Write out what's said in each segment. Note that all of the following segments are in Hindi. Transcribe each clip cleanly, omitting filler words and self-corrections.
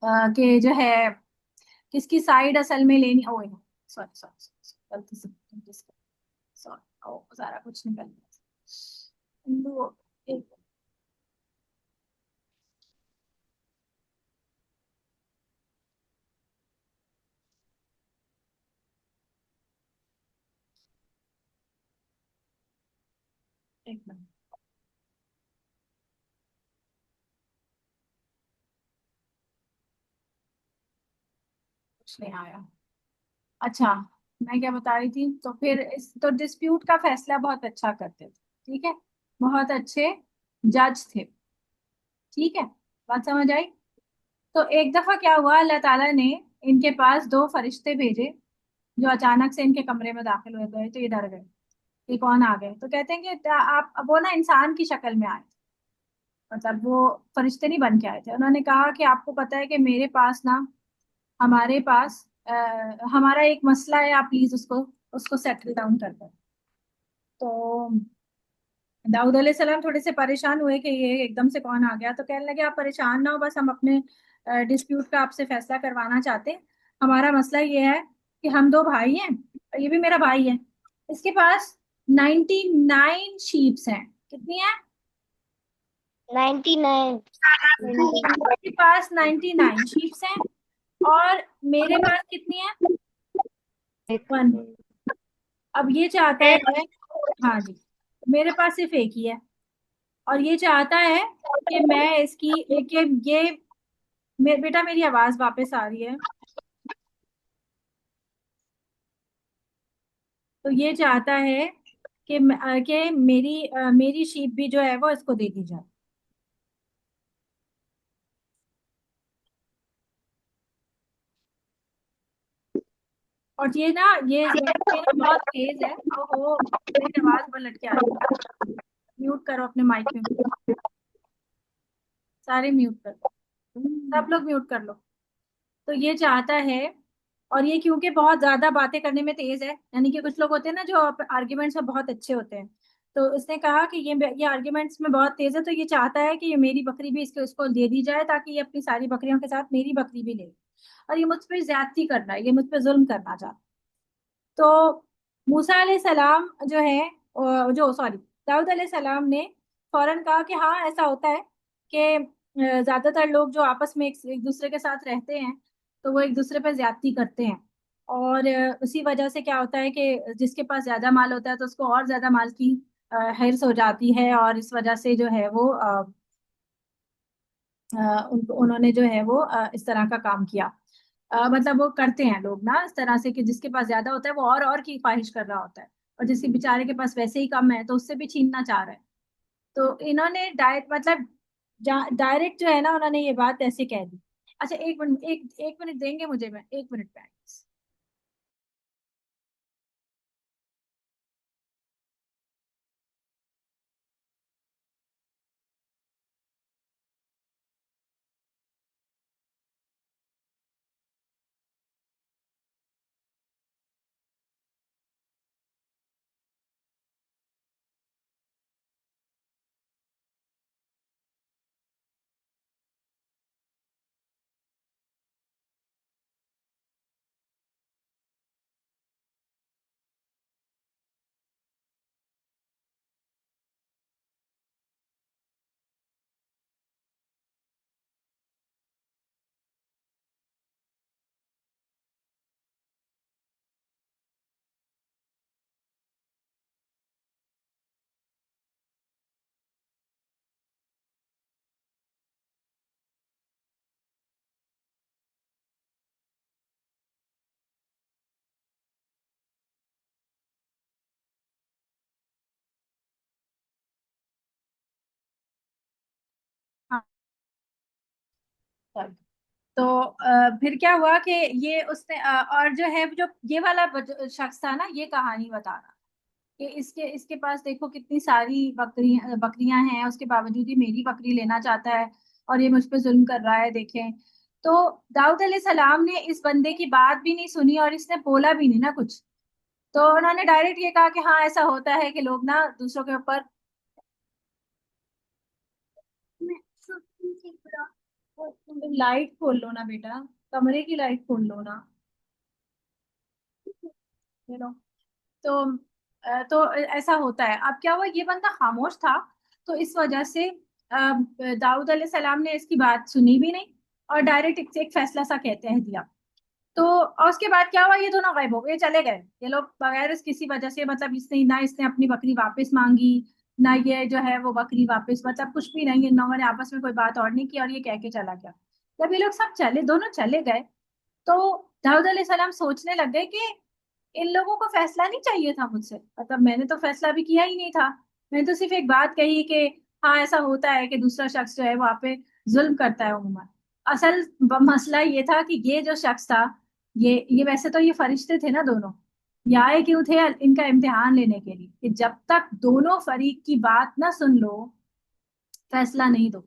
कि जो है किसकी साइड असल में लेनी। ओ सॉरी सॉरी गलती से सॉरी, ओ सारा कुछ निकल गया। हिंदू एक एक मिनट, कुछ नहीं आया। अच्छा, मैं क्या बता रही थी, तो फिर इस तो डिस्प्यूट का फैसला बहुत अच्छा करते थे, ठीक है, बहुत अच्छे जज थे, ठीक है, बात समझ आई। तो एक दफा क्या हुआ, अल्लाह ताला ने इनके पास दो फरिश्ते भेजे, जो अचानक से इनके कमरे में दाखिल हो गए, तो ये डर गए कि कौन आ गए। तो कहते हैं कि आप, अब वो ना इंसान की शक्ल में आए, मतलब वो फरिश्ते नहीं बन के आए थे। उन्होंने कहा कि आपको पता है कि मेरे पास ना, हमारे पास हमारा एक मसला है, आप प्लीज उसको उसको सेटल डाउन कर दो। तो दाऊद अलैहिस्सलाम थोड़े से परेशान हुए कि ये एकदम से कौन आ गया, तो कहने लगे आप परेशान ना हो, बस हम अपने डिस्प्यूट का आपसे फैसला करवाना चाहते हैं। हमारा मसला ये है कि हम दो भाई हैं, और ये भी मेरा भाई है, इसके पास 99 शीप्स हैं। कितनी है? 99। इसके पास 99 शीप्स हैं, और मेरे पास कितनी है? वन। अब ये चाहता है, हाँ जी, मेरे पास सिर्फ एक ही है, और ये चाहता है कि मैं इसकी कि ये बेटा मेरी आवाज वापस आ रही है। तो ये चाहता है कि कि मेरी शीप भी जो है वो इसको दे दी जाए। और ये ना, ये ना बहुत तेज है, ओहो मेरी आवाज पलट के आ रही है। म्यूट करो अपने माइक में, सारे म्यूट कर, सब लोग म्यूट कर लो। तो ये चाहता है, और ये क्योंकि बहुत ज्यादा बातें करने में तेज है, यानी कि कुछ लोग होते हैं ना जो आर्ग्यूमेंट्स में बहुत अच्छे होते हैं, तो उसने कहा कि ये आर्ग्यूमेंट्स में बहुत तेज है, तो ये चाहता है कि ये मेरी बकरी भी इसको इसको दे दी जाए, ताकि ये अपनी सारी बकरियों के साथ मेरी बकरी भी ले। और ये मुझ पर ज्यादती कर रहा है, ये मुझ पर जुल्म करना चाहता है। तो मूसा अलैहि सलाम जो है, जो सॉरी दाऊद अलैहि सलाम ने फौरन कहा कि हाँ ऐसा होता है कि ज्यादातर लोग जो आपस में एक दूसरे के साथ रहते हैं, तो वो एक दूसरे पर ज्यादती करते हैं। और उसी वजह से क्या होता है कि जिसके पास ज्यादा माल होता है तो उसको और ज्यादा माल की हिर्स हो जाती है, और इस वजह से जो है वो उन्होंने जो है वो इस तरह का काम किया। मतलब वो करते हैं लोग ना इस तरह से कि जिसके पास ज्यादा होता है वो और की ख्वाहिश कर रहा होता है, और जिसके बेचारे के पास वैसे ही कम है तो उससे भी छीनना चाह रहा है। तो इन्होंने डायरेक्ट मतलब डायरेक्ट जो है ना, उन्होंने ये बात ऐसे कह दी। अच्छा एक मिनट, एक मिनट देंगे मुझे, मैं एक मिनट पे आई। हाँ, sorry। तो फिर क्या हुआ कि ये उसने और जो है जो ये वाला शख्स था ना, ये कहानी बता रहा कि इसके इसके पास देखो कितनी सारी बकरियां हैं, उसके बावजूद ही मेरी बकरी लेना चाहता है, और ये मुझ पे जुल्म कर रहा है, देखें। तो दाऊद अलैहि सलाम ने इस बंदे की बात भी नहीं सुनी, और इसने बोला भी नहीं ना कुछ। तो उन्होंने डायरेक्ट ये कहा कि हाँ ऐसा होता है कि लोग ना दूसरों के ऊपर लाइट खोल लो ना बेटा, कमरे की लाइट खोल लो ना। You know. तो तो ऐसा होता है। अब क्या हुआ, ये बंदा खामोश था, तो इस वजह से दाऊद अलैहिस्सलाम ने इसकी बात सुनी भी नहीं, और डायरेक्ट एक फैसला सा कहते हैं दिया। तो और उसके बाद क्या हुआ, ये दोनों गायब हो गए, चले गए ये लोग बगैर किसी वजह से, मतलब इसने ना, इसने अपनी बकरी वापस मांगी, ना ये जो है वो बकरी वापस, मतलब कुछ भी नहीं, इन लोगों ने आपस में कोई बात और नहीं की, और ये कह के चला गया। जब ये लोग सब चले, दोनों चले गए, तो दाऊद अलैहिस्सलाम सोचने लग गए कि इन लोगों को फैसला नहीं चाहिए था मुझसे, मतलब मैंने तो फैसला भी किया ही नहीं था। मैंने तो सिर्फ एक बात कही कि हाँ ऐसा होता है कि दूसरा शख्स जो है वो आप पे जुल्म करता है उम्मन। असल मसला ये था कि ये जो शख्स था, ये वैसे तो ये फरिश्ते थे ना दोनों, ये आए क्यों थे, इनका इम्तिहान लेने के लिए, कि जब तक दोनों फरीक की बात ना सुन लो, फैसला नहीं दो।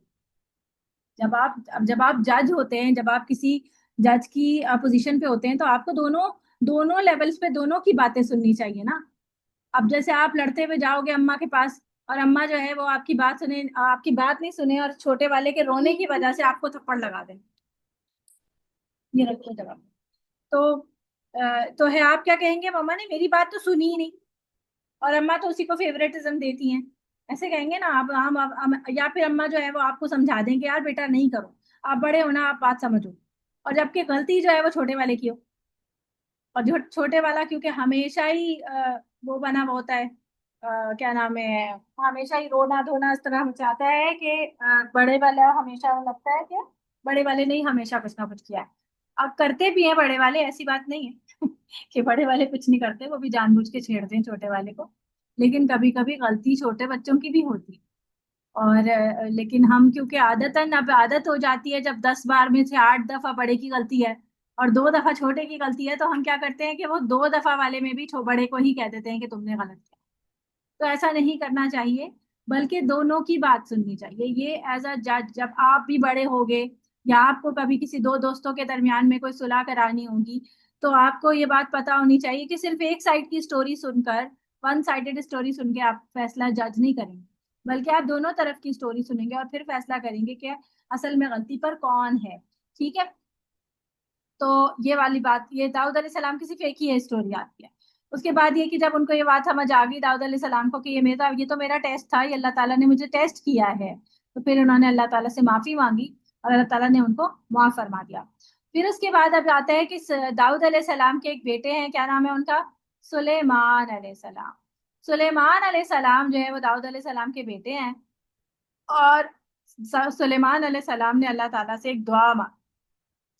जब आप जज होते हैं, जब आप किसी जज की पोजीशन पे होते हैं, तो आपको दोनों दोनों लेवल्स पे दोनों की बातें सुननी चाहिए ना। अब जैसे आप लड़ते हुए जाओगे अम्मा के पास, और अम्मा जो है वो आपकी बात सुने, आपकी बात नहीं सुने, और छोटे वाले के रोने की वजह से आपको थप्पड़ लगा दे, ये रखो जवाब। तो तो है, आप क्या कहेंगे, मम्मा ने मेरी बात तो सुनी ही नहीं, और अम्मा तो उसी को फेवरेटिज्म देती हैं, ऐसे कहेंगे ना आप। या फिर अम्मा जो है वो आपको समझा देंगे, यार बेटा नहीं करो, आप बड़े हो ना, आप बात समझो। और जबकि गलती जो है वो छोटे वाले की हो, और जो छोटे वाला क्योंकि हमेशा ही वो बना हुआ होता है, क्या नाम है, हमेशा ही रोना धोना इस तरह चाहता है कि बड़े वाला हमेशा लगता है कि बड़े वाले ने ही हमेशा कुछ ना कुछ किया है। अब करते भी हैं बड़े वाले, ऐसी बात नहीं है कि बड़े वाले कुछ नहीं करते, वो भी जानबूझ के छेड़ते हैं छोटे वाले को। लेकिन कभी कभी गलती छोटे बच्चों की भी होती है। और लेकिन हम क्योंकि आदतन, अब आदत हो जाती है, जब 10 बार में से 8 दफा बड़े की गलती है और 2 दफा छोटे की गलती है, तो हम क्या करते हैं कि वो 2 दफा वाले में भी बड़े को ही कह देते हैं कि तुमने गलत किया। तो ऐसा नहीं करना चाहिए, बल्कि दोनों की बात सुननी चाहिए। ये एज अ जज, जब आप भी बड़े होगे, या आपको कभी किसी दो दोस्तों के दरमियान में कोई सुलह करानी होगी, तो आपको ये बात पता होनी चाहिए कि सिर्फ एक साइड की स्टोरी सुनकर, वन साइडेड स्टोरी सुन के आप फैसला जज नहीं करेंगे, बल्कि आप दोनों तरफ की स्टोरी सुनेंगे और फिर फैसला करेंगे कि असल में गलती पर कौन है। ठीक है। तो ये वाली बात, ये दाऊद अलैहिस्सलाम की सिर्फ एक ही है स्टोरी आती है। उसके बाद ये कि जब उनको ये बात समझ आ गई दाऊद अलैहिस्सलाम को कि ये तो मेरा टेस्ट था, ये अल्लाह ताला ने मुझे टेस्ट किया है, तो फिर उन्होंने अल्लाह ताला से माफी मांगी, और अल्लाह ताला ने उनको माफ फरमा दिया। फिर उसके बाद अब आता है कि दाऊद अलैहिस्सलाम के एक बेटे हैं, क्या नाम है उनका, सुलेमान अलैहिस्सलाम। सुलेमान अलैहिस्सलाम जो है वो दाऊद अलैहिस्सलाम के बेटे हैं। और सुलेमान अलैहिस्सलाम ने अल्लाह ताला से एक दुआ,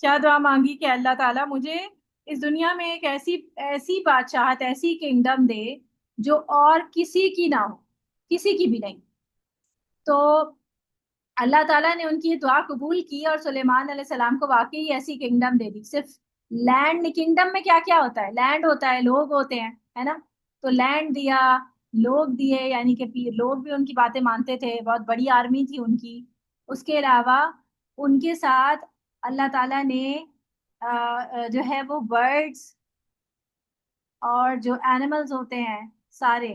क्या दुआ मांगी कि अल्लाह ताला मुझे इस दुनिया में एक ऐसी ऐसी बादशाहत, ऐसी किंगडम दे जो और किसी की ना हो, किसी की भी नहीं। तो अल्लाह ताला ने उनकी ये दुआ कबूल की, और सुलेमान अलैहिस्सलाम को वाकई ऐसी किंगडम दे दी। सिर्फ लैंड, किंगडम में क्या क्या होता है, लैंड होता है, लोग होते हैं, है ना। तो लैंड दिया, लोग दिए, यानी कि लोग भी उनकी बातें मानते थे, बहुत बड़ी आर्मी थी उनकी। उसके अलावा उनके साथ अल्लाह ताला ने जो है वो बर्ड्स और जो एनिमल्स होते हैं, सारे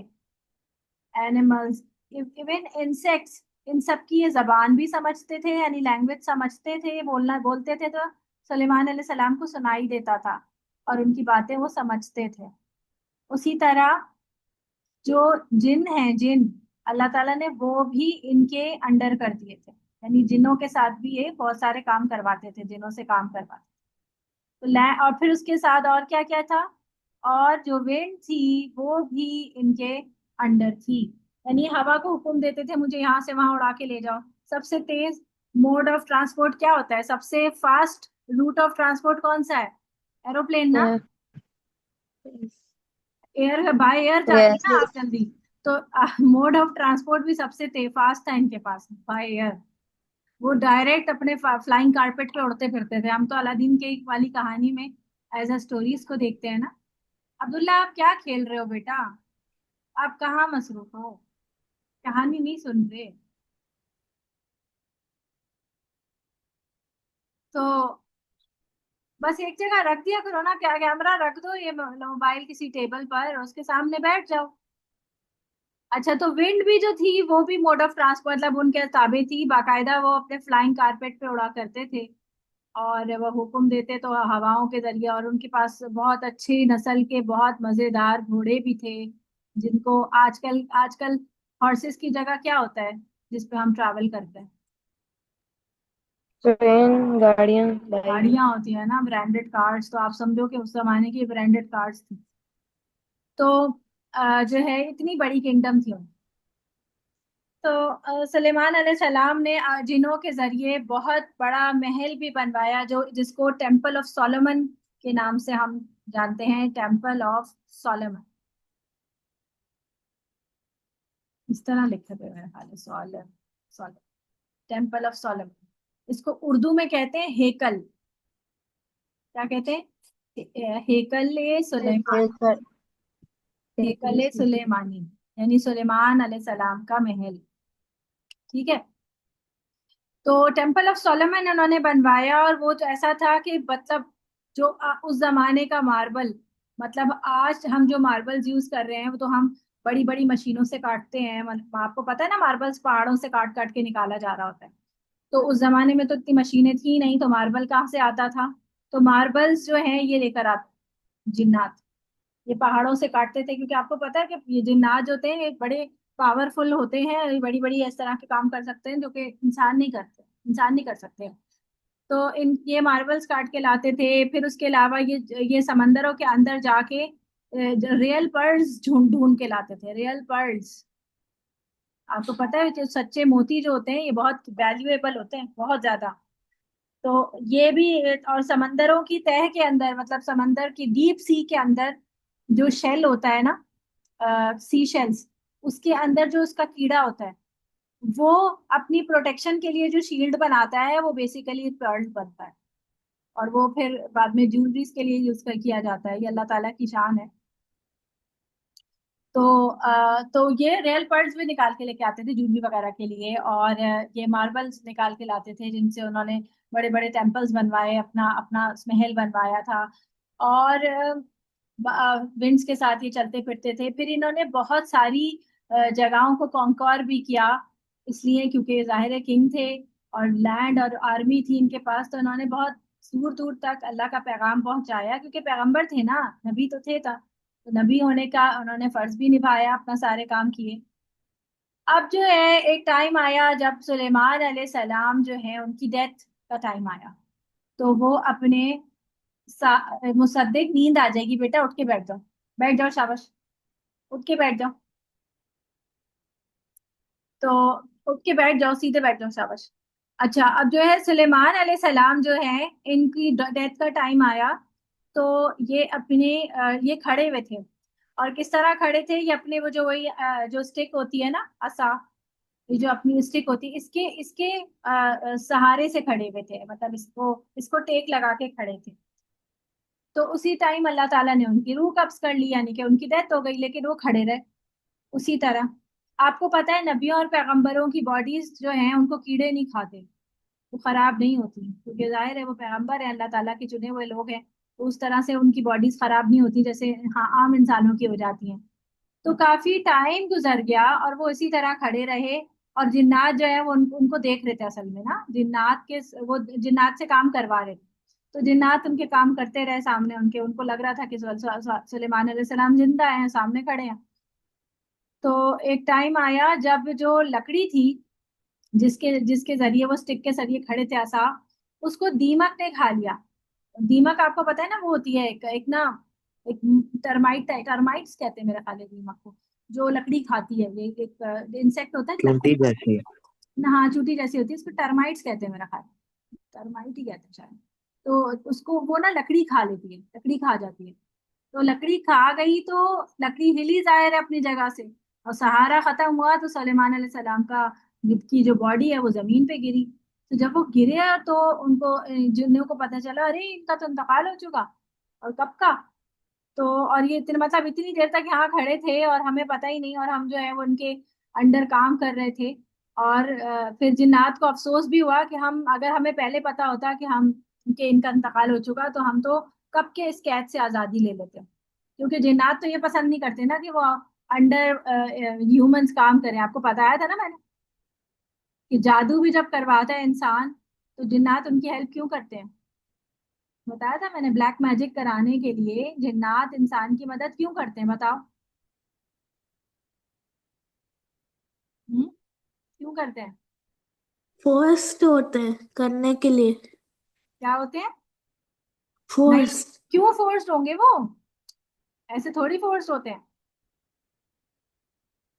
एनिमल्स, इवन इंसेक्ट्स, इन सब की ये जबान भी समझते थे, यानी लैंग्वेज समझते थे, बोलना बोलते थे, तो सुलेमान अलैहिस्सलाम को सुनाई देता था, और उनकी बातें वो समझते थे। उसी तरह जो जिन हैं, जिन, अल्लाह ताला ने वो भी इनके अंडर कर दिए थे, यानी जिन्नों के साथ भी ये बहुत सारे काम करवाते थे, जिन्नों से काम करवाते। तो लैंड, और फिर उसके साथ और क्या क्या था, और जो विंड थी वो भी इनके अंडर थी, यानी हवा को हुक्म देते थे मुझे यहाँ से वहां उड़ा के ले जाओ। सबसे तेज मोड ऑफ ट्रांसपोर्ट क्या होता है, सबसे फास्ट रूट ऑफ ट्रांसपोर्ट कौन सा है, एरोप्लेन ना। एयर, बाय एयर जाती यस। ना आप जल्दी। तो मोड ऑफ ट्रांसपोर्ट भी सबसे तेज फास्ट था इनके पास, बाय एयर। वो डायरेक्ट अपने फ्लाइंग कारपेट पे उड़ते फिरते थे। हम तो अलादीन के वाली कहानी में एज अ स्टोरीज को देखते हैं ना। अब्दुल्ला, आप क्या खेल रहे हो बेटा, आप कहाँ मसरूफ हो, कहानी नहीं सुन रहे। तो बस एक जगह रख दिया करो ना, क्या कैमरा रख दो, ये मोबाइल किसी टेबल पर, उसके सामने बैठ जाओ। अच्छा, तो विंड भी जो थी वो भी मोड ऑफ ट्रांसपोर्ट, मतलब उनके ताबे थी बाकायदा, वो अपने फ्लाइंग कारपेट पे उड़ा करते थे। और वो हुक्म देते तो हवाओं के जरिए, और उनके पास बहुत अच्छी नस्ल के बहुत मजेदार घोड़े भी थे, जिनको आजकल आजकल हॉर्सेस की जगह क्या होता है जिसपे हम ट्रैवल करते हैं? ट्रेन, गाड़ियां, बाइक। गाड़ियां होती है ना, ब्रांडेड कार्स। तो आप समझो कि उस जमाने की ब्रांडेड कार्स थी। तो जो है इतनी बड़ी किंगडम थी उनकी। तो सुलेमान अलैहिस्सलाम ने जिनों के जरिए बहुत बड़ा महल भी बनवाया, जो जिसको टेम्पल ऑफ सोलोमन के नाम से हम जानते हैं, टेम्पल ऑफ सोलोमन। इस तरह लिखते थे मेरे ख्याल से, सोलम, सोलम, टेम्पल ऑफ सोलोमन। इसको उर्दू में कहते हैं हेकल। क्या कहते हैं? हेकल सुलेमान, हेकल सुलेमानी, यानी सुलेमान अलैहिस्सलाम का महल। ठीक है। तो टेम्पल ऑफ सोलोमन उन्होंने बनवाया, और वो तो ऐसा था कि मतलब जो उस जमाने का मार्बल, मतलब आज हम जो मार्बल्स यूज कर रहे हैं वो तो हम बड़ी बड़ी मशीनों से काटते हैं, आपको पता है ना, मार्बल्स पहाड़ों से काट काट के निकाला जा रहा होता है। तो उस जमाने में तो इतनी मशीनें थी नहीं, तो मार्बल कहाँ से आता था? तो मार्बल्स जो है ये लेकर आते जिन्नात, ये पहाड़ों से काटते थे, क्योंकि आपको पता है कि ये जिन्नात जो होते हैं ये बड़े पावरफुल होते हैं, ये बड़ी बड़ी इस तरह के काम कर सकते हैं जो कि इंसान नहीं करते, इंसान नहीं कर सकते। तो इन ये मार्बल्स काट के लाते थे। फिर उसके अलावा ये समंदरों के अंदर जाके रियल पर्ल्स ढूंढ ढूंढ के लाते थे, रियल पर्ल्स। आपको पता है जो सच्चे मोती जो होते हैं ये बहुत वैल्यूएबल होते हैं, बहुत ज्यादा। तो ये भी, और समंदरों की तह के अंदर, मतलब समंदर की डीप सी के अंदर जो शेल होता है ना, सी शेल्स, उसके अंदर जो उसका कीड़ा होता है, वो अपनी प्रोटेक्शन के लिए जो शील्ड बनाता है वो बेसिकली पर्ल बनता है। और वो फिर बाद में ज्वेलरीज के लिए यूज कर किया जाता है, ये अल्लाह ताला की शान है। तो ये रियल पर्ल्स भी निकाल के लेके आते थे ज्वेलरी वगैरह के लिए, और ये मार्बल्स निकाल के लाते थे जिनसे उन्होंने बड़े बड़े टेम्पल्स बनवाए, अपना अपना महल बनवाया था। और विंड्स के साथ ये चलते फिरते थे। फिर इन्होंने बहुत सारी जगहों को कॉन्कॉर भी किया, इसलिए क्योंकि जाहिर है किंग थे और लैंड और आर्मी थी इनके पास, तो इन्होंने बहुत दूर दूर तक अल्लाह का पैगाम पहुंचाया, क्योंकि पैगंबर थे ना, नबी तो थे था। तो नबी होने का उन्होंने फर्ज भी निभाया, अपना सारे काम किए। अब जो है एक टाइम आया जब सुलेमान अलैहिस्सलाम जो है उनकी डेथ का टाइम आया। तो वो अपने मुसद्दिक, नींद आ जाएगी बेटा, उठ के बैठ जाओ, बैठ जाओ, शाबाश, उठ के बैठ जाओ। तो उठ के बैठ जाओ, सीधे बैठ जाओ, शाबाश। अच्छा, अब जो है सुलेमान अलैहिस्सलाम जो है, इनकी डेथ का टाइम आया। तो ये अपने ये खड़े हुए थे। और किस तरह खड़े थे? ये अपने वो जो वही जो स्टिक होती है ना, असा, ये जो अपनी स्टिक होती है, इसके इसके सहारे से खड़े हुए थे, मतलब इसको इसको टेक लगा के खड़े थे। तो उसी टाइम अल्लाह ताला ने उनकी रूह कब्ज कर ली, यानी कि उनकी डेथ हो गई, लेकिन वो खड़े रहे उसी तरह। आपको पता है नबियों और पैगंबरों की बॉडीज जो हैं उनको कीड़े नहीं खाते, वो खराब नहीं होती, क्योंकि जाहिर है वो पैगंबर है, अल्लाह ताला के चुने हुए लोग हैं। तो उस तरह से उनकी बॉडीज खराब नहीं होती जैसे हाँ आम इंसानों की हो जाती हैं। तो काफी टाइम गुजर गया और वो इसी तरह खड़े रहे। और जिन्नात जो है वो उनको देख रहे थे, असल में ना जिन्नात के, वो जिन्नात से काम करवा रहे थे। तो जिन्नात उनके काम करते रहे सामने उनके, उनको लग रहा था कि सुलेमान अलैहिस्सलाम जिंदा हैं, सामने खड़े हैं। तो एक टाइम आया जब जो लकड़ी थी, जिसके जिसके जरिए वो स्टिक के जरिए खड़े थे आसा, उसको दीमक ने खा लिया। दीमक आपको पता है ना, वो होती है एक एक ना, एक टर्माइट, टर्माइट्स कहते हैं मेरे ख्याल है दीमक को, जो लकड़ी खाती है, ये एक इंसेक्ट होता है चूंटी लकड़ी। जैसी। हाँ, चूटी जैसी होती है, इसको टर्माइट्स कहते हैं मेरा ख्याल, टर्माइट ही कहते हैं शायद। तो उसको वो ना लकड़ी खा लेती है, लकड़ी खा जाती है। तो लकड़ी खा गई तो लकड़ी हिली जाहिर है अपनी जगह से, और सहारा खत्म हुआ, तो सुलेमान अलैहिस्सलाम का की जो बॉडी है वो जमीन पे गिरी। तो जब वो गिरे तो उनको जिन्हों को पता चला, अरे इनका तो इंतकाल हो चुका, और कब का। तो और ये इतने, मतलब इतनी देर तक यहाँ खड़े थे और हमें पता ही नहीं, और हम जो है वो उनके अंडर काम कर रहे थे। और फिर जिन्नात को अफसोस भी हुआ कि हम, अगर हमें पहले पता होता कि हम कि इनका इंतकाल हो चुका, तो हम तो कब के इस कैद से आजादी ले लेते। क्योंकि जिन्नात तो ये पसंद नहीं करते ना कि वो अंडर ह्यूमंस काम करें। आपको बताया था ना मैंने कि जादू भी जब करवाता है इंसान तो जिन्नात उनकी हेल्प क्यों करते हैं। बताया था मैंने, ब्लैक मैजिक कराने के लिए जिन्नात इंसान की मदद क्यों करते हैं, बताओ। क्यों करते हैं। फोर्स्ड होते हैं करने के लिए। क्या होते हैं। नहीं, फोर्स। क्यों फोर्स्ड होंगे वो, ऐसे थोड़ी फोर्स्ड होते हैं,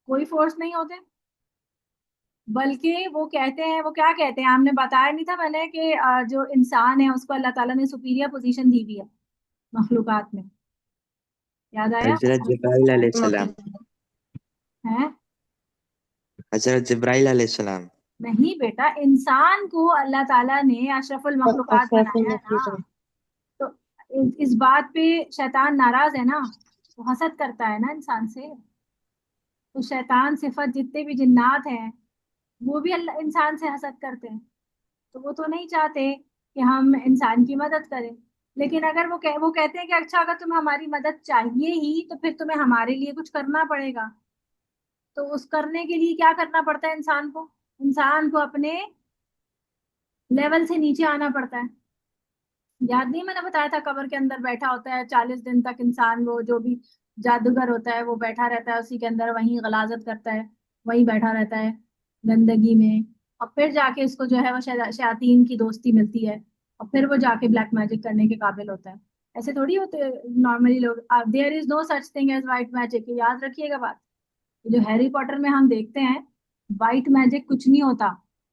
कोई फोर्स नहीं होते। बल्कि वो कहते हैं, वो क्या कहते हैं, हमने बताया नहीं था मैंने कि जो इंसान है उसको अल्लाह ताला ने सुपीरियर पोजीशन दी हुई है मखलूकात में। याद आया। हजरत जिब्राइल अलैहिस्सलाम। है। हजरत जिब्राइल अलैहिस्सलाम। नहीं बेटा, इंसान को अल्लाह ताला ने अशरफुल मखलूकात बनाया है ना। तो इस बात पे शैतान नाराज है ना, वो हसद करता है ना इंसान से। तो शैतान सिफत जितने भी जिन्नात हैं वो भी अल्लाह इंसान से हसद करते हैं। तो वो तो नहीं चाहते कि हम इंसान की मदद करें। लेकिन अगर वो कहते हैं कि अच्छा अगर तुम्हें हमारी मदद चाहिए ही तो फिर तुम्हें हमारे लिए कुछ करना पड़ेगा। तो उस करने के लिए क्या करना पड़ता है इंसान को। इंसान को अपने लेवल से नीचे आना पड़ता है। याद नहीं, मैंने बताया था कब्र के अंदर बैठा होता है 40 दिन तक इंसान, वो जो भी जादूगर होता है वो बैठा रहता है उसी के अंदर, वहीं गलाजत करता है, वहीं बैठा रहता है गंदगी में। और फिर जाके इसको जो है वो शयातीन की दोस्ती मिलती है और फिर वो जाके ब्लैक मैजिक करने के काबिल होता है। ऐसे थोड़ी होते नॉर्मली लोग। There is no such thing as white magic, याद रखिएगा बात। जो हैरी पॉटर में हम देखते हैं, वाइट मैजिक कुछ नहीं होता।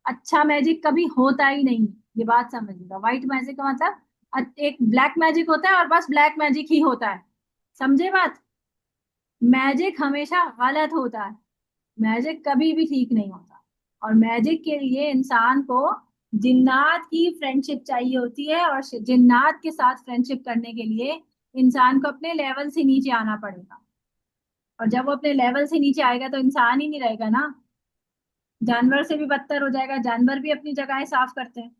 अच्छा मैजिक कभी होता ही नहीं। ये बात समझिएगा, व्हाइट मैजिक का मतलब एक ब्लैक मैजिक होता है और बस ब्लैक मैजिक ही होता है। समझे बात। मैजिक हमेशा गलत होता है, मैजिक कभी भी ठीक नहीं होता। और मैजिक के लिए इंसान को जिन्नात की फ्रेंडशिप चाहिए होती है, और जिन्नात के साथ फ्रेंडशिप करने के लिए इंसान को अपने लेवल से नीचे आना पड़ेगा। और जब वो अपने लेवल से नीचे आएगा तो इंसान ही नहीं रहेगा ना, जानवर से भी बदतर हो जाएगा। जानवर भी अपनी जगहें साफ करते हैं,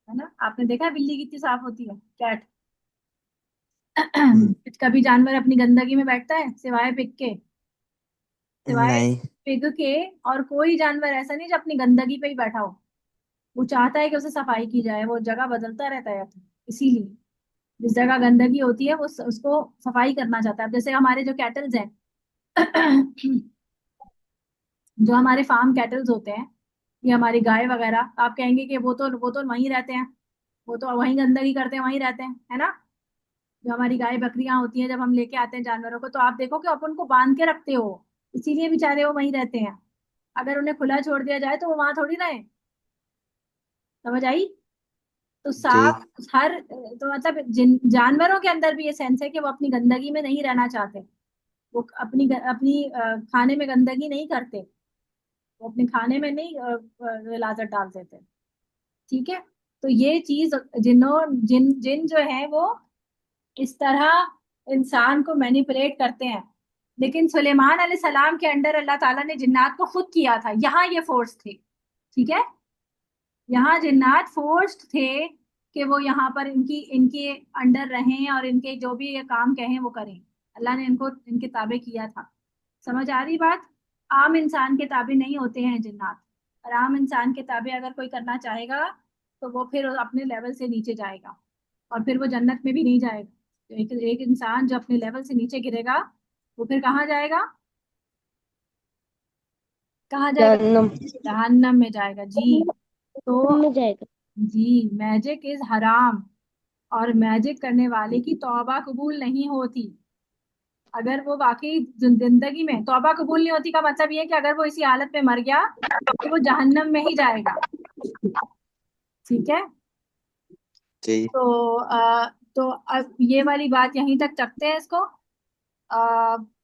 है ना। आपने देखा है बिल्ली कितनी साफ होती है, कैट। हम्म, कभी जानवर अपनी गंदगी में बैठता है सिवाय पिग के। सिवाय नहीं। पिग के और कोई जानवर ऐसा नहीं जो अपनी गंदगी पे ही बैठा हो। वो चाहता है कि उसे सफाई की जाए, वो जगह बदलता रहता है इसीलिए। जिस जगह गंदगी होती है वो उसको सफाई करना चाहता है। अब जैसे हमारे जो कैटल्स हैं जो हमारे फार्म कैटल्स होते हैं, ये हमारी गाय वगैरह, आप कहेंगे कि वो तो वहीं रहते हैं, वो तो वहीं गंदगी करते हैं वहीं रहते हैं, है ना। जो हमारी गाय बकरियां होती हैं, जब हम लेके आते हैं जानवरों को तो आप देखो कि आप उनको बांध के रखते हो, इसीलिए बेचारे वो वहीं रहते हैं। अगर उन्हें खुला छोड़ दिया जाए तो वो वहां थोड़ी रहे। समझ आई। तो जी। साफ हर तो मतलब जानवरों के अंदर भी ये सेंस है कि वो अपनी गंदगी में नहीं रहना चाहते। वो अपनी खाने में गंदगी नहीं करते, वो अपने खाने में नहीं लाजर डाल देते। ठीक है। तो ये चीज जिन जो है वो इस तरह इंसान को मैनिपुलेट करते हैं। लेकिन सुलेमान अलैहिस्सलाम के अंडर अल्लाह ताला ने जिन्नात को खुद किया था, यहाँ ये फोर्स थे। ठीक है। यहाँ जिन्नात फोर्स्ड थे कि वो यहाँ पर इनकी इनके अंडर रहें और इनके जो भी ये काम कहें वो करें। अल्लाह ने इनको इनके ताबे किया था। समझ आ रही बात। आम इंसान के ताबे नहीं होते हैं जिन्नात। और आम इंसान के ताबे अगर कोई करना चाहेगा तो वो फिर अपने लेवल से नीचे जाएगा और फिर वो जन्नत में भी नहीं जाएगा। तो एक इंसान जो अपने लेवल से नीचे गिरेगा वो फिर कहाँ जाएगा, कहाँ जाएगा। जहन्नम। जहन्नम में जाएगा जी। तो में जाएगा। जी, मैजिक इज हराम। और मैजिक करने वाले की तौबा कबूल नहीं होती। अगर वो वाकई जिंदगी में तौबा कबूल नहीं होती का मतलब ये है कि अगर वो इसी हालत में मर गया तो वो जहन्नम में ही जाएगा। ठीक है। जी। तो तो अब ये वाली बात यहीं तक रखते हैं इसको।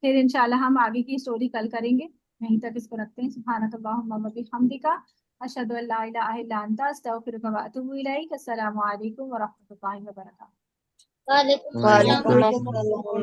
फिर इंशाल्लाह हम आगे की स्टोरी कल करेंगे। यहीं तक इसको रखते हैं। सुब्हानकल्लाहुम्मा व बिहम्दिका अशहदु अल्ला इलाहा इल्ला अंता अस्तगफिरुका व अतूबु इलैक। अस्सलामु अलैकुम व रहमतुल्लाहि व बरकातुहू। वालेकुम वालेकुम सलाम।